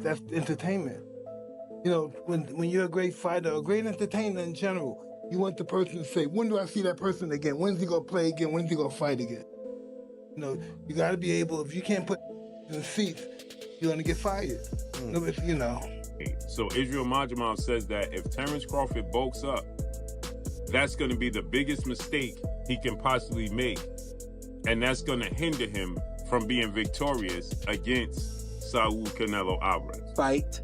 that's entertainment. You know, when you're a great fighter, a great entertainer in general, you want the person to say, when do I see that person again? When's he gonna play again? When's he gonna fight again? You know, you gotta be able, if you can't put in the seats, you're gonna get fired. You know. So Israel Majamal says that if Terence Crawford bulks up, that's gonna be the biggest mistake he can possibly make. And that's gonna hinder him from being victorious against Saul Canelo Alvarez. Fight.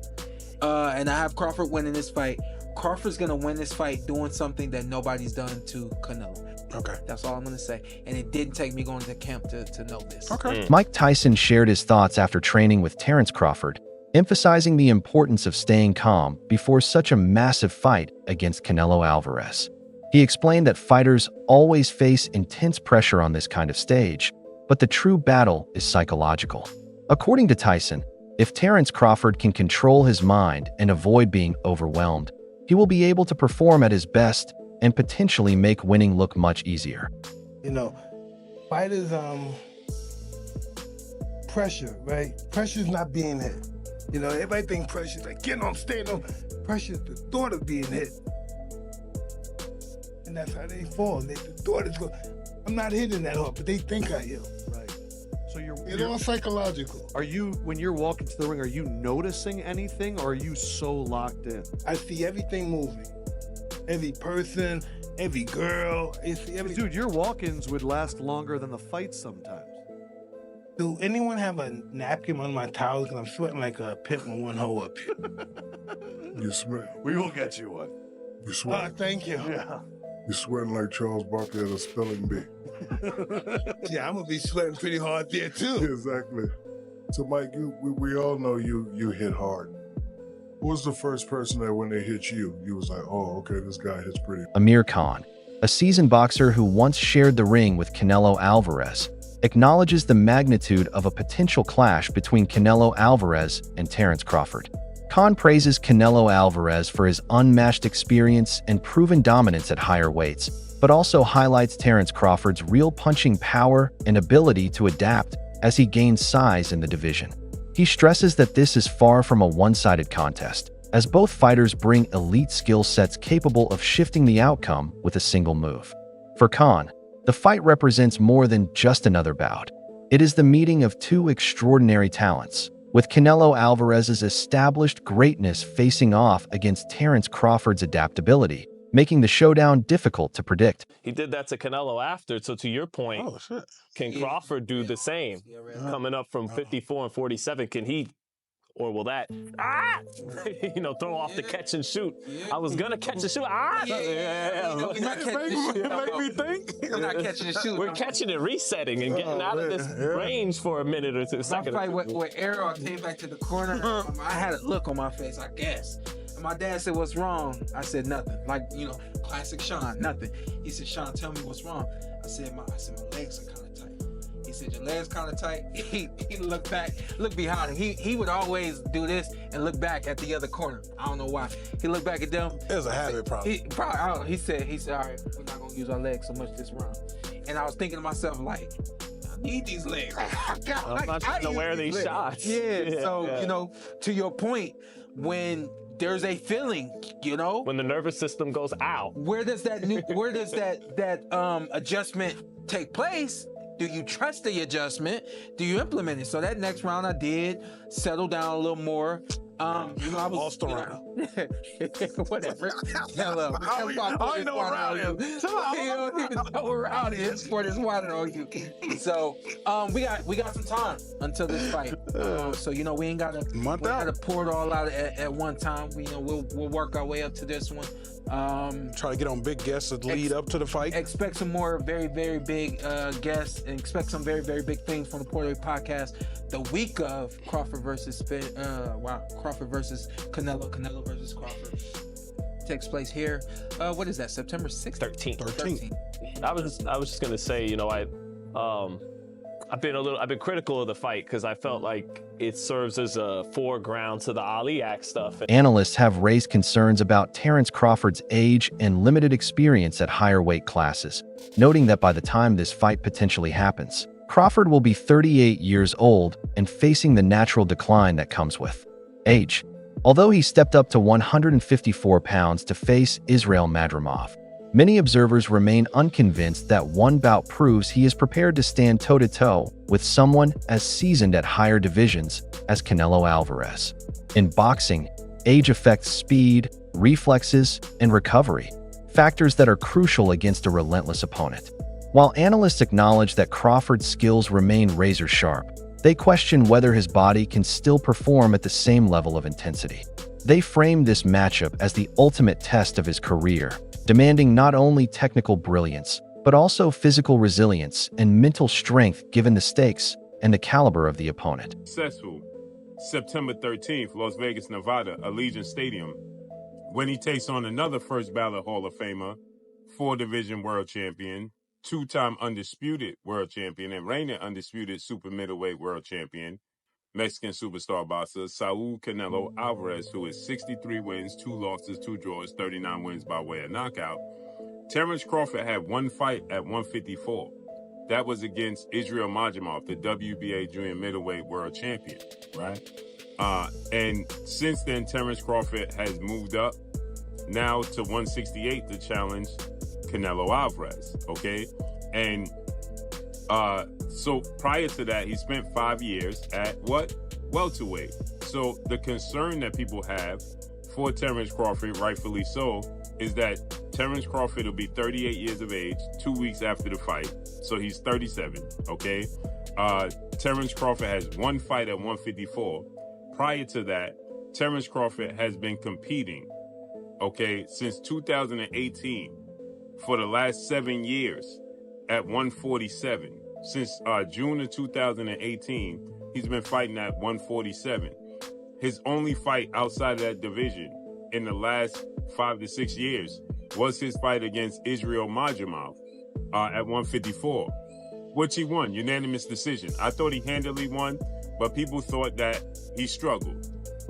And I have Crawford winning this fight. Crawford's gonna win this fight doing something that nobody's done to Canelo. Okay. That's all I'm gonna say. And it didn't take me going to camp to know this. Okay. Mike Tyson shared his thoughts after training with Terence Crawford, emphasizing the importance of staying calm before such a massive fight against Canelo Alvarez. He explained that fighters always face intense pressure on this kind of stage, but the true battle is psychological. According to Tyson, if Terence Crawford can control his mind and avoid being overwhelmed, he will be able to perform at his best and potentially make winning look much easier. You know, fighters, pressure, right? Pressure's not being hit. You know, everybody think pressure's like getting on, staying on. Pressure's the thought of being hit. And that's how they fall. The thought is I'm not hitting that hard, but they think I am. Right. So It's all psychological. Are you, when you're walking to the ring, are you noticing anything, or are you so locked in? I see everything moving. Every person, every girl. I see everything. Dude, your walk-ins would last longer than the fights sometimes. Do anyone have a napkin on my towels? Because I'm sweating like a pimp on one hole up here. You sweat. We will get you one. You sweat. Thank you. Yeah. You're sweating like Charles Barkley at a spelling bee. Yeah, I'm going to be sweating pretty hard there, too. Exactly. So, Mike, we all know you hit hard. Who was the first person that when they hit you, you was like, oh, okay, this guy hits pretty. Amir Khan, a seasoned boxer who once shared the ring with Canelo Alvarez, acknowledges the magnitude of a potential clash between Canelo Alvarez and Terence Crawford. Khan praises Canelo Alvarez for his unmatched experience and proven dominance at higher weights, but also highlights Terence Crawford's real punching power and ability to adapt as he gains size in the division. He stresses that this is far from a one-sided contest, as both fighters bring elite skill sets capable of shifting the outcome with a single move. For Khan, the fight represents more than just another bout. It is the meeting of two extraordinary talents, with Canelo Alvarez's established greatness facing off against Terence Crawford's adaptability, making the showdown difficult to predict. He did that to Canelo after, so to your point, Oh, shit. can Crawford do the same? Coming up from 54 and 47, can he, or will that, throw off the catch and shoot? I was going to catch and shoot. We're not catching and shoot. Make me think. We're not catching and shoot. We're catching and resetting and getting out of this range for a minute or two. My fight with Arrow, I came back to the corner. I had a look on my face, I guess. And my dad said, "What's wrong?" I said, "Nothing." Like, classic Sean, nothing. He said, "Sean, tell me what's wrong." I said, my legs are kind of tight. He said, "Your legs kind of tight." He looked back, looked behind him. He would always do this and look back at the other corner. I don't know why. He looked back at them. It was a habit problem. He said, "All right, we're not gonna use our legs so much this round." And I was thinking to myself, like, I need these legs. I'm not trying to wear these shots. Yeah. So to your point, when there's a feeling, when the nervous system goes out, where does that adjustment take place? Do you trust the adjustment? Do you implement it? So that next round I did settle down a little more. I was lost around. Whatever. I know around him. He don't even know around him. Sport is water on you. So we got some time until this fight. So we ain't gotta pour it all out at one time. We'll work our way up to this one. Try to get on big guests to lead up to the fight. Expect some more very, very big guests, and expect some very, very big things from the Puerto Rico podcast the week of Crawford versus Canelo versus Crawford. Takes place here. What is that? September 6th? 13th. I was just gonna say, I've been critical of the fight because I felt like it serves as a foreground to the Ali Act stuff. Analysts have raised concerns about Terence Crawford's age and limited experience at higher weight classes, noting that by the time this fight potentially happens, Crawford will be 38 years old and facing the natural decline that comes with Age. Although he stepped up to 154 pounds to face Israel Madrimov, many observers remain unconvinced that one bout proves he is prepared to stand toe-to-toe with someone as seasoned at higher divisions as Canelo Alvarez. In boxing, age affects speed, reflexes, and recovery, factors that are crucial against a relentless opponent. While analysts acknowledge that Crawford's skills remain razor-sharp, they question whether his body can still perform at the same level of intensity. They frame this matchup as the ultimate test of his career, demanding not only technical brilliance, but also physical resilience and mental strength given the stakes and the caliber of the opponent. Successful September 13th, Las Vegas, Nevada, Allegiant Stadium, when he takes on another first ballot Hall of Famer, 4-division world champion, 2-time undisputed world champion, and reigning undisputed super middleweight world champion, Mexican superstar boxer Saul Canelo Alvarez, who is 63 wins, 2 losses, 2 draws, 39 wins by way of knockout. Terence Crawford had one fight at 154. That was against Israel Madrimov, the WBA junior middleweight world champion, right? And since then, Terence Crawford has moved up now to 168 to challenge Canelo Alvarez, okay? And so prior to that, he spent 5 years at what? Welterweight. So the concern that people have for Terence Crawford, rightfully so, is that Terence Crawford will be 38 years of age 2 weeks after the fight. So he's 37, okay? Terence Crawford has one fight at 154. Prior to that, Terence Crawford has been competing, okay, since 2018 for the last 7 years at 147. Since June of 2018, he's been fighting at 147. His only fight outside of that division in the last 5 to 6 years was his fight against Israel Madrimov at 154, which he won, unanimous decision. I thought he handily won, but people thought that he struggled.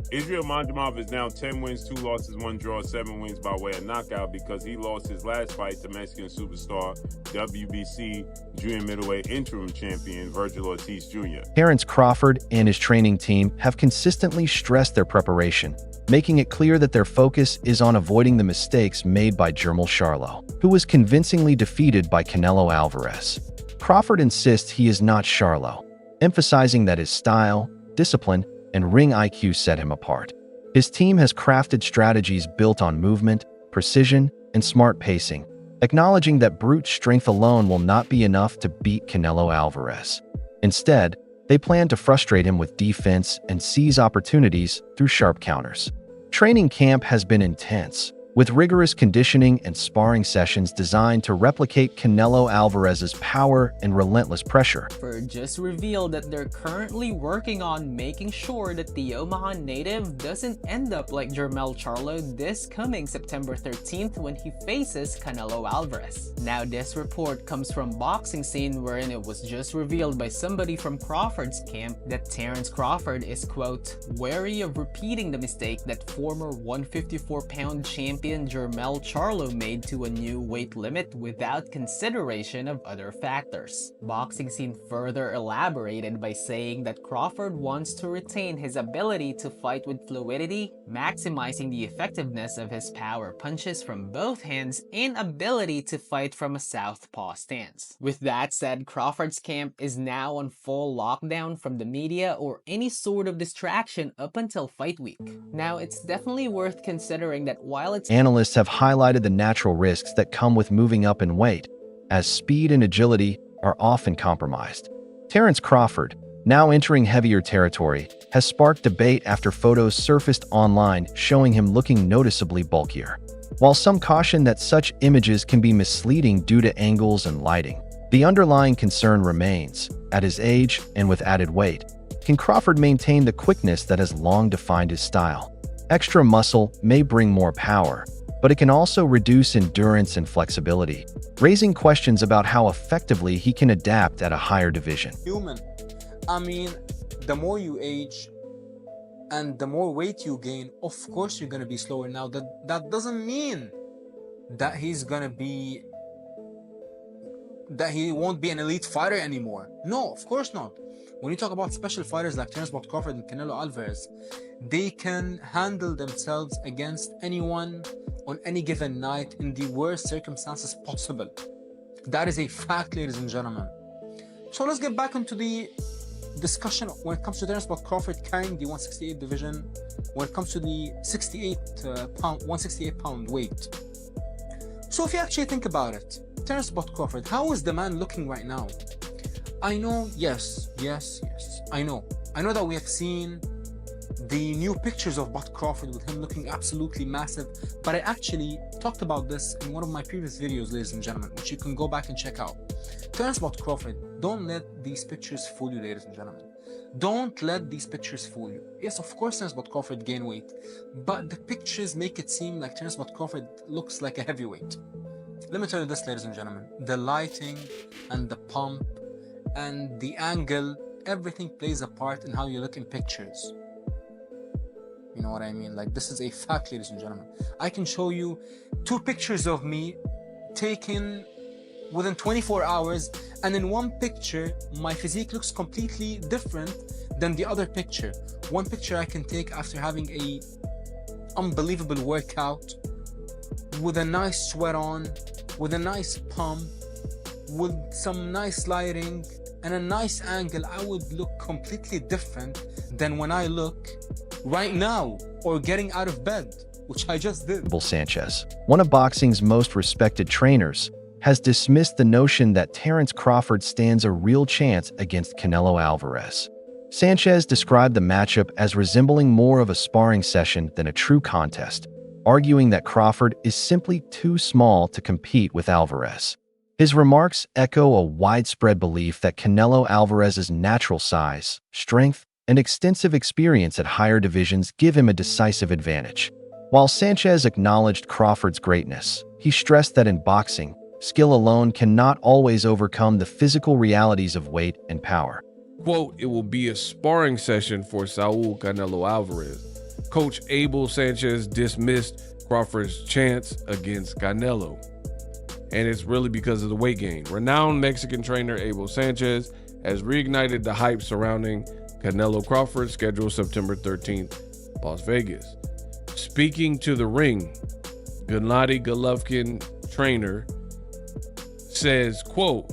Israel Madrimov is now 10 wins, 2 losses, 1 draw, 7 wins by way of knockout because he lost his last fight to Mexican superstar, WBC junior middleweight interim champion, Virgil Ortiz Jr. Terence Crawford and his training team have consistently stressed their preparation, making it clear that their focus is on avoiding the mistakes made by Jermall Charlo, who was convincingly defeated by Canelo Alvarez. Crawford insists he is not Charlo, emphasizing that his style, discipline, and ring IQ set him apart. His team has crafted strategies built on movement, precision, and smart pacing, acknowledging that brute strength alone will not be enough to beat Canelo Alvarez. Instead, they plan to frustrate him with defense and seize opportunities through sharp counters. Training camp has been intense, with rigorous conditioning and sparring sessions designed to replicate Canelo Alvarez's power and relentless pressure. Crawford just revealed that they're currently working on making sure that the Omaha native doesn't end up like Jermall Charlo this coming September 13th when he faces Canelo Alvarez. Now this report comes from Boxing Scene, wherein it was just revealed by somebody from Crawford's camp that Terence Crawford is, quote, wary of repeating the mistake that former 154-pound champion Jermall Charlo made to a new weight limit without consideration of other factors. Boxing Scene further elaborated by saying that Crawford wants to retain his ability to fight with fluidity, maximizing the effectiveness of his power punches from both hands and ability to fight from a southpaw stance. With that said, Crawford's camp is now on full lockdown from the media or any sort of distraction up until fight week. Now, it's definitely worth considering that while it's Analysts have highlighted the natural risks that come with moving up in weight, as speed and agility are often compromised. Terence Crawford, now entering heavier territory, has sparked debate after photos surfaced online showing him looking noticeably bulkier. While some caution that such images can be misleading due to angles and lighting, the underlying concern remains. At his age and with added weight, can Crawford maintain the quickness that has long defined his style? Extra muscle may bring more power, but it can also reduce endurance and flexibility, raising questions about how effectively he can adapt at a higher division. Human. I mean, the more you age and the more weight you gain, of course you're gonna be slower. Now that doesn't mean that he won't be an elite fighter anymore. No, of course not. When you talk about special fighters like Terence Crawford and Canelo Alvarez, they can handle themselves against anyone on any given night in the worst circumstances possible. That is a fact, ladies and gentlemen. So let's get back into the discussion when it comes to Terence Crawford carrying the 168 division, when it comes to the 168 pound weight. So if you actually think about it, Terence Crawford, how is the man looking right now? I know, yes, I know that we have seen the new pictures of Crawford with him looking absolutely massive, but I actually talked about this in one of my previous videos, ladies and gentlemen, which you can go back and check out. Terence Crawford, don't let these pictures fool you, ladies and gentlemen. Don't let these pictures fool you. Yes, of course Terence Crawford gained weight, but the pictures make it seem like Terence Crawford looks like a heavyweight. Let me tell you this, ladies and gentlemen, the lighting and the pump and the angle, everything plays a part in how you look in pictures. You know what I mean? Like, this is a fact, ladies and gentlemen. I can show you 2 pictures of me taken within 24 hours, and in one picture, my physique looks completely different than the other picture. One picture I can take after having a unbelievable workout, with a nice sweat on, with a nice pump, with some nice lighting, and a nice angle. I would look completely different than when I look right now or getting out of bed, which I just did. Sanchez, one of boxing's most respected trainers, has dismissed the notion that Terence Crawford stands a real chance against Canelo Alvarez. Sanchez described the matchup as resembling more of a sparring session than a true contest, arguing that Crawford is simply too small to compete with Alvarez. His remarks echo a widespread belief that Canelo Alvarez's natural size, strength, and extensive experience at higher divisions give him a decisive advantage. While Sanchez acknowledged Crawford's greatness, he stressed that in boxing, skill alone cannot always overcome the physical realities of weight and power. Quote, it will be a sparring session for Saul Canelo Alvarez. Coach Abel Sanchez dismissed Crawford's chance against Canelo. And it's really because of the weight gain. Renowned Mexican trainer Abel Sanchez has reignited the hype surrounding Canelo Crawford, scheduled September 13th, Las Vegas. Speaking to the ring, Gennady Golovkin trainer says, quote,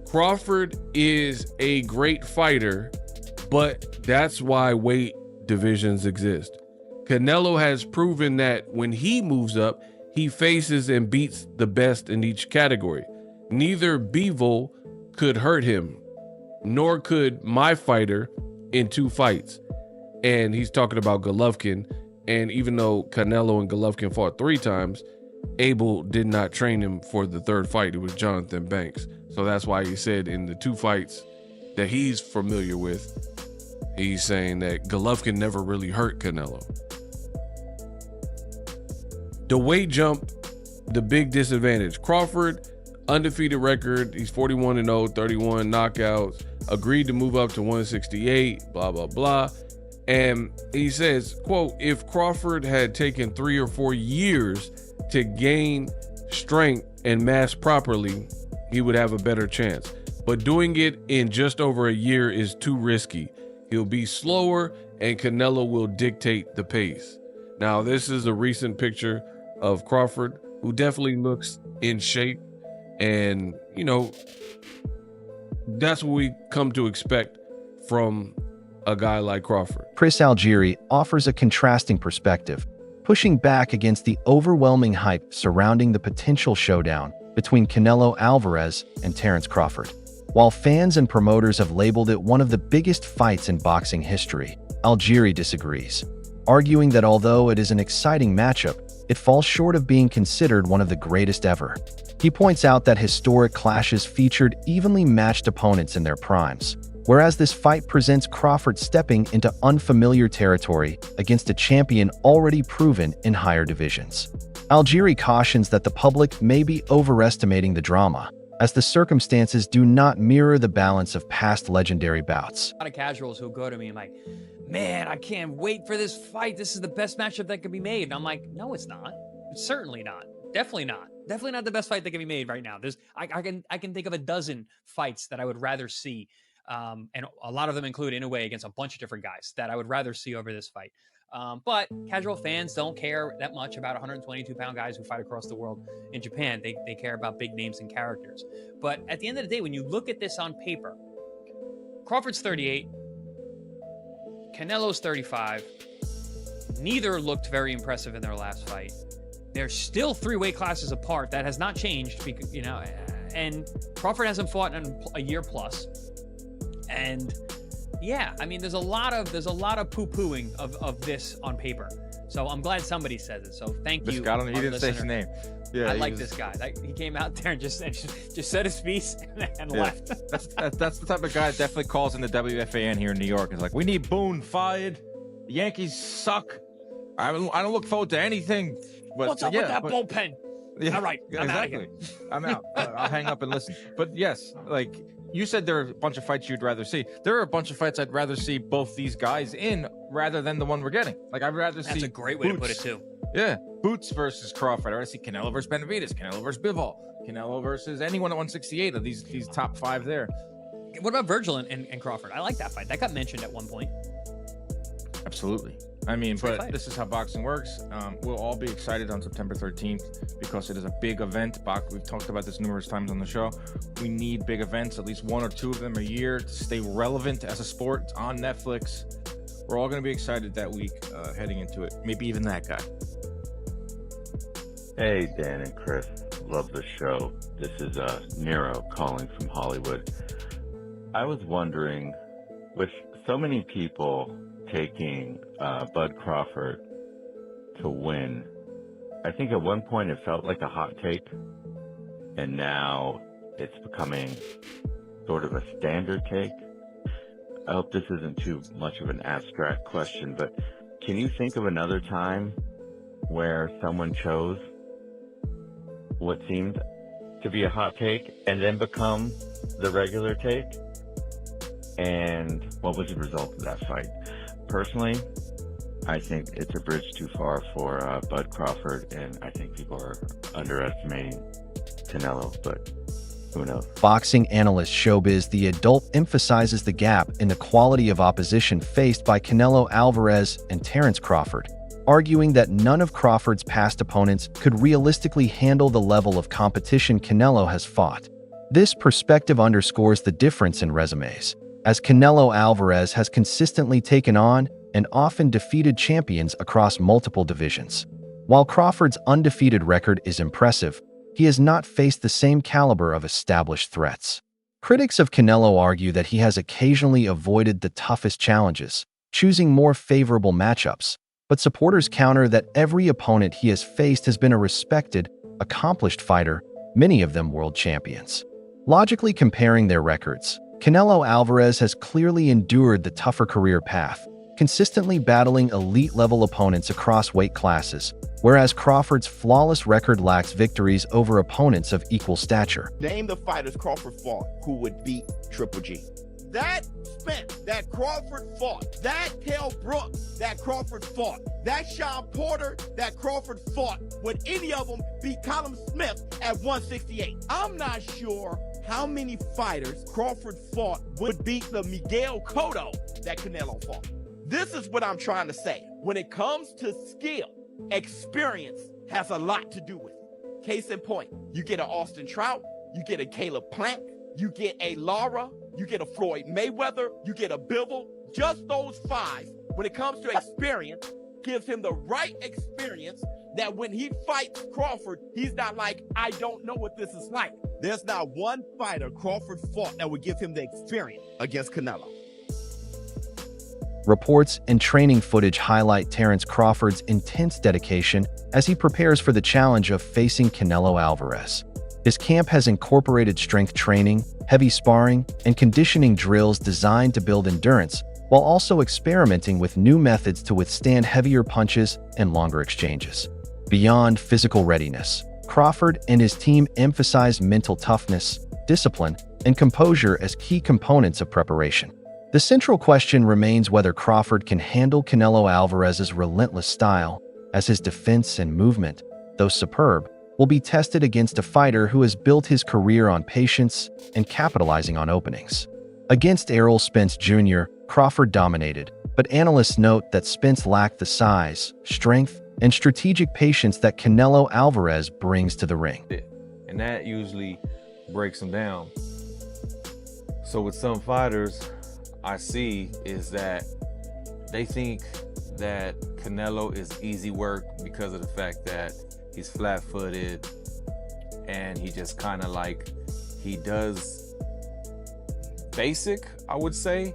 Crawford is a great fighter, but that's why weight divisions exist. Canelo has proven that when he moves up, he faces and beats the best in each category. Neither Bivol could hurt him, nor could my fighter in 2 fights. And he's talking about Golovkin. And even though Canelo and Golovkin fought 3 times, Abel did not train him for the 3rd fight. It was Jonathan Banks. So that's why he said in the 2 fights that he's familiar with, he's saying that Golovkin never really hurt Canelo. The weight jump, the big disadvantage. Crawford, undefeated record. He's 41-0, 31 knockouts. Agreed to move up to 168, blah, blah, blah. And he says, quote, if Crawford had taken 3 or 4 years to gain strength and mass properly, he would have a better chance. But doing it in just over a year is too risky. He'll be slower and Canelo will dictate the pace. Now, this is a recent picture of Crawford, who definitely looks in shape. And, you know, that's what we come to expect from a guy like Crawford. Chris Algieri offers a contrasting perspective, pushing back against the overwhelming hype surrounding the potential showdown between Canelo Alvarez and Terence Crawford. While fans and promoters have labeled it one of the biggest fights in boxing history, Algieri disagrees, arguing that although it is an exciting matchup, it falls short of being considered one of the greatest ever. He points out that historic clashes featured evenly matched opponents in their primes, whereas this fight presents Crawford stepping into unfamiliar territory against a champion already proven in higher divisions. Algieri cautions that the public may be overestimating the drama, as the circumstances do not mirror the balance of past legendary bouts. A lot of casuals who go to me and like, man, I can't wait for this fight. This is the best matchup that could be made. And I'm like, no, it's not. It's certainly not. Definitely not. Definitely not the best fight that can be made right now. I can think of a dozen fights that I would rather see And a lot of them include Inoue against a bunch of different guys that I would rather see over this fight. But casual fans don't care that much about 122-pound guys who fight across the world in Japan. They care about big names and characters. But at the end of the day, when you look at this on paper, Crawford's 38, Canelo's 35. Neither looked very impressive in their last fight. They're still 3 weight classes apart. That has not changed, because, you know, and Crawford hasn't fought in a year plus. And yeah, I mean, there's a lot of poo-pooing of this on paper. So I'm glad somebody says it. So thank you. He didn't say his name. Yeah, I like this guy. He came out there and just said his piece and left. That's the type of guy that definitely calls in the WFAN here in New York. It's like, we need Boone fired. The Yankees suck. I don't look forward to anything. But, What's up with that bullpen? Yeah, all right, I'm out of here. I'm out. I'll hang up and listen. But yes, like you said, there are a bunch of fights you'd rather see. There are a bunch of fights I'd rather see both these guys in rather than the one we're getting. Like, I'd rather see. That's a great way to put it too. Yeah, Boots versus Crawford. I'd rather see Canelo versus Benavidez, Canelo versus Bivol, Canelo versus anyone at 168 of these top 5 there. What about Virgil and Crawford? I like that fight. That got mentioned at one point. Absolutely. I mean, but this is how boxing works. We'll all be excited on September 13th because it is a big event. We've talked about this numerous times on the show. We need big events, at least 1 or 2 of them a year, to stay relevant as a sport. It's on Netflix. We're all going to be excited that week heading into it. Maybe even that guy. Hey, Dan and Chris. Love the show. This is Nero calling from Hollywood. I was wondering, with so many people taking Bud Crawford to win, I think at one point it felt like a hot take, and now it's becoming sort of a standard take. I hope this isn't too much of an abstract question, but can you think of another time where someone chose what seemed to be a hot take and then become the regular take? And what was the result of that fight? Personally, I think it's a bridge too far for Bud Crawford, and I think people are underestimating Canelo, but who knows? Boxing analyst Showbiz The Adult emphasizes the gap in the quality of opposition faced by Canelo Alvarez and Terence Crawford, arguing that none of Crawford's past opponents could realistically handle the level of competition Canelo has fought. This perspective underscores the difference in resumes, as Canelo Alvarez has consistently taken on and often defeated champions across multiple divisions. While Crawford's undefeated record is impressive, he has not faced the same caliber of established threats. Critics of Canelo argue that he has occasionally avoided the toughest challenges, choosing more favorable matchups, but supporters counter that every opponent he has faced has been a respected, accomplished fighter, many of them world champions. Logically comparing their records, Canelo Alvarez has clearly endured the tougher career path, consistently battling elite-level opponents across weight classes, whereas Crawford's flawless record lacks victories over opponents of equal stature. Name the fighters Crawford fought who would beat Triple G. That Spence that Crawford fought, that Kell Brooks that Crawford fought, that Sean Porter that Crawford fought, would any of them beat Callum Smith at 168? I'm not sure how many fighters Crawford fought would beat the Miguel Cotto that Canelo fought. This is what I'm trying to say. When it comes to skill, experience has a lot to do with it. Case in point, you get an Austin Trout, you get a Caleb Plant, you get a Lara, you get a Floyd Mayweather, you get a Bivol. Just those 5, when it comes to experience, gives him the right experience that when he fights Crawford, he's not like, I don't know what this is like. There's not one fighter Crawford fought that would give him the experience against Canelo. Reports and training footage highlight Terence Crawford's intense dedication as he prepares for the challenge of facing Canelo Alvarez. His camp has incorporated strength training, heavy sparring, and conditioning drills designed to build endurance, while also experimenting with new methods to withstand heavier punches and longer exchanges. Beyond physical readiness, Crawford and his team emphasize mental toughness, discipline, and composure as key components of preparation. The central question remains whether Crawford can handle Canelo Alvarez's relentless style, as his defense and movement, though superb, will be tested against a fighter who has built his career on patience and capitalizing on openings. Against Errol Spence Jr., Crawford dominated, but analysts note that Spence lacked the size, strength, and strategic patience that Canelo Alvarez brings to the ring. And that usually breaks them down. So with some fighters, I see is that they think that Canelo is easy work because of the fact that he's flat-footed and he just kind of like, he does basic, I would say.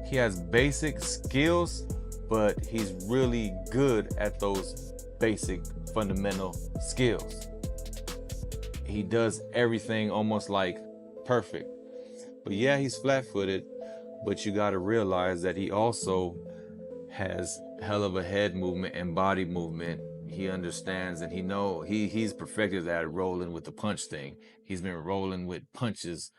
He has basic skills, but he's really good at those basic fundamental skills. He does everything almost like perfect. But yeah, he's flat-footed, but you got to realize that he also has hell of a head movement and body movement. He understands and he's perfected at rolling with the punch thing. He's been rolling with punches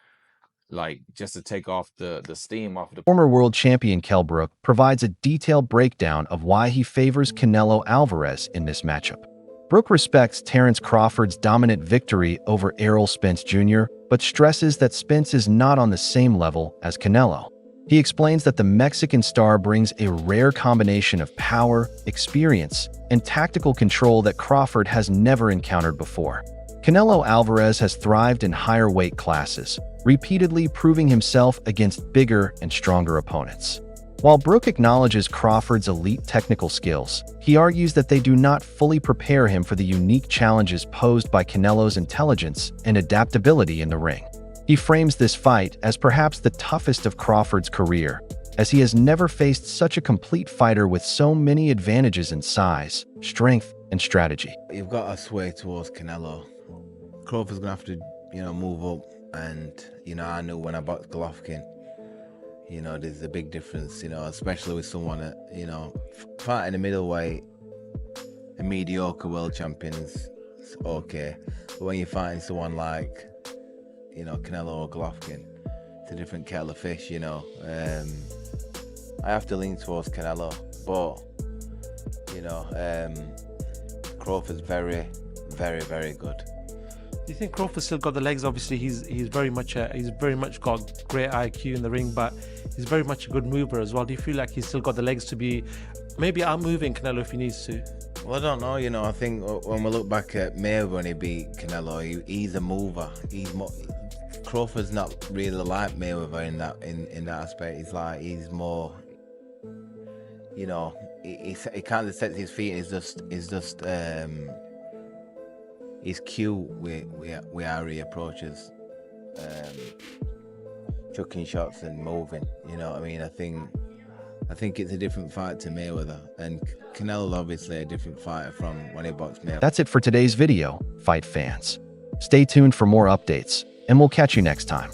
like just to take off the steam off of the... Former world champion Kell Brook provides a detailed breakdown of why he favors Canelo Alvarez in this matchup. Brook respects Terence Crawford's dominant victory over Errol Spence Jr., but stresses that Spence is not on the same level as Canelo. He explains that the Mexican star brings a rare combination of power, experience, and tactical control that Crawford has never encountered before. Canelo Alvarez has thrived in higher weight classes, repeatedly proving himself against bigger and stronger opponents. While Brook acknowledges Crawford's elite technical skills, he argues that they do not fully prepare him for the unique challenges posed by Canelo's intelligence and adaptability in the ring. He frames this fight as perhaps the toughest of Crawford's career, as he has never faced such a complete fighter with so many advantages in size, strength, and strategy. You've got to sway towards Canelo. Crawford's going to have to, move up. And, I knew when I boxed Golovkin, there's a big difference, especially with someone that, fighting a middleweight, a mediocre world champion's okay. But when you're fighting someone like, Canelo or Golovkin, it's a different kettle of fish, I have to lean towards Canelo, but, Crawford's very, very, very good. Do you think Crawford's still got the legs? Obviously, he's very much got great IQ in the ring, but he's very much a good mover as well. Do you feel like he's still got the legs to be maybe outmoving Canelo if he needs to? Well, I don't know. I think when we look back at Mayweather when he beat Canelo, he's a mover. Crawford's not really like Mayweather in that aspect. He's more, he kind of sets his feet. He's cute with how he approaches chucking shots and moving. You know what I mean? I think it's a different fight to Mayweather, and Canelo's obviously a different fighter from when he boxed Mayweather. That's it for today's video, fight fans. Stay tuned for more updates, and we'll catch you next time.